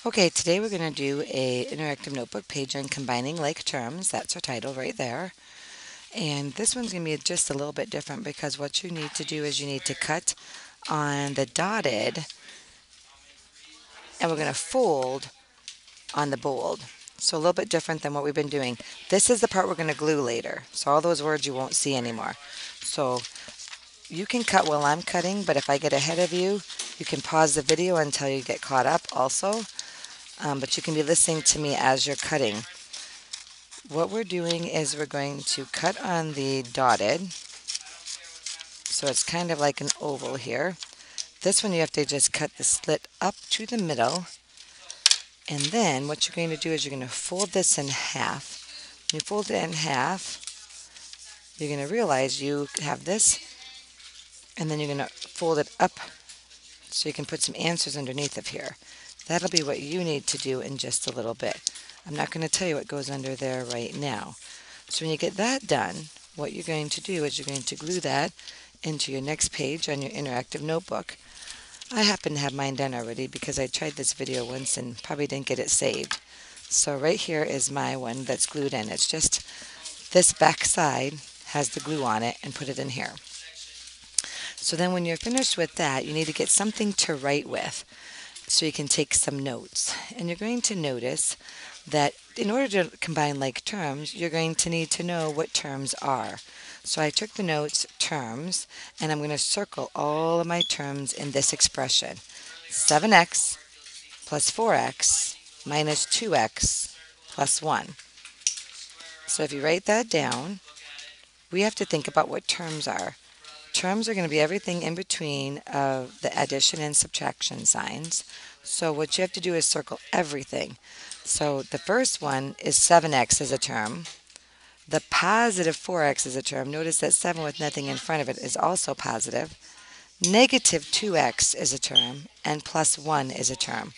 Okay, today we're going to do a interactive notebook page on combining like terms. That's our title right there. And this one's going to be just a little bit different because what you need to do is you need to cut on the dotted and we're going to fold on the bold. So a little bit different than what we've been doing. This is the part we're going to glue later. So all those words you won't see anymore. So you can cut while I'm cutting, but if I get ahead of you, you can pause the video until you get caught up also. But you can be listening to me as you're cutting. What we're doing is we're going to cut on the dotted, so it's kind of like an oval here. This one you have to just cut the slit up to the middle, and then what you're going to do is you're going to fold this in half. When you fold it in half, you're going to realize you have this, and then you're going to fold it up so you can put some answers underneath of here. That'll be what you need to do in just a little bit. I'm not going to tell you what goes under there right now. So when you get that done, what you're going to do is you're going to glue that into your next page on your interactive notebook. I happen to have mine done already because I tried this video once and probably didn't get it saved. So right here is my one that's glued in. It's just this back side has the glue on it and put it in here. So then when you're finished with that, you need to get something to write with so you can take some notes. And you're going to notice that in order to combine like terms, you're going to need to know what terms are. So I took the notes terms, and I'm going to circle all of my terms in this expression. 7x plus 4x minus 2x plus 1. So if you write that down, we have to think about what terms are. Terms are going to be everything in between the addition and subtraction signs. So what you have to do is circle everything. So the first one is 7x is a term. The positive 4x is a term. Notice that 7 with nothing in front of it is also positive. Negative 2x is a term, and plus 1 is a term.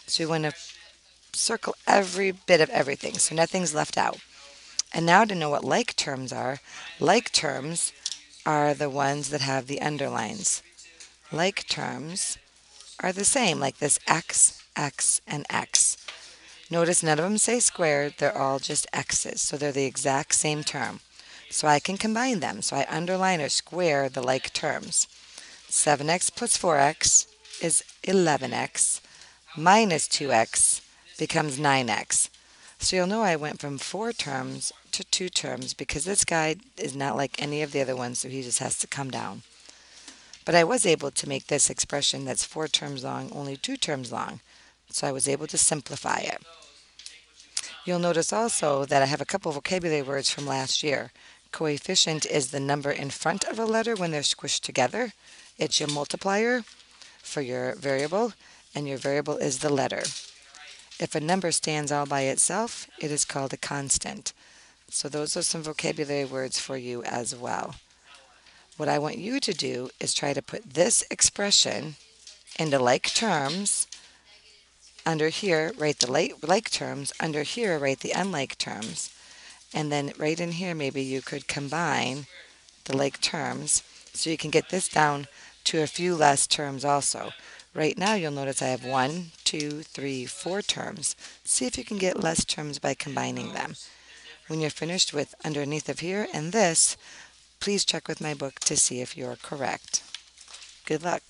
So we want to circle every bit of everything, so nothing's left out. And now to know what like terms are the ones that have the underlines. Like terms are the same, like this x, x, and x. Notice none of them say squared, they're all just x's, so they're the exact same term. So I can combine them, so I underline or square the like terms. 7x plus 4x is 11x, minus 2x becomes 9x. So you'll know I went from 4 terms to 2 terms because this guy is not like any of the other ones, so he just has to come down. But I was able to make this expression that's 4 terms long only 2 terms long, so I was able to simplify it. You'll notice also that I have a couple vocabulary words from last year. Coefficient is the number in front of a letter when they're squished together. It's your multiplier for your variable, and your variable is the letter. If a number stands all by itself, it is called a constant. So those are some vocabulary words for you as well. What I want you to do is try to put this expression into like terms. Under here, write the like terms. Under here, write the unlike terms. And then right in here, maybe you could combine the like terms so you can get this down to a few less terms also. Right now, you'll notice I have 1, 2, 3, 4 terms. See if you can get less terms by combining them. When you're finished with underneath of here and this, please check with my book to see if you're correct. Good luck.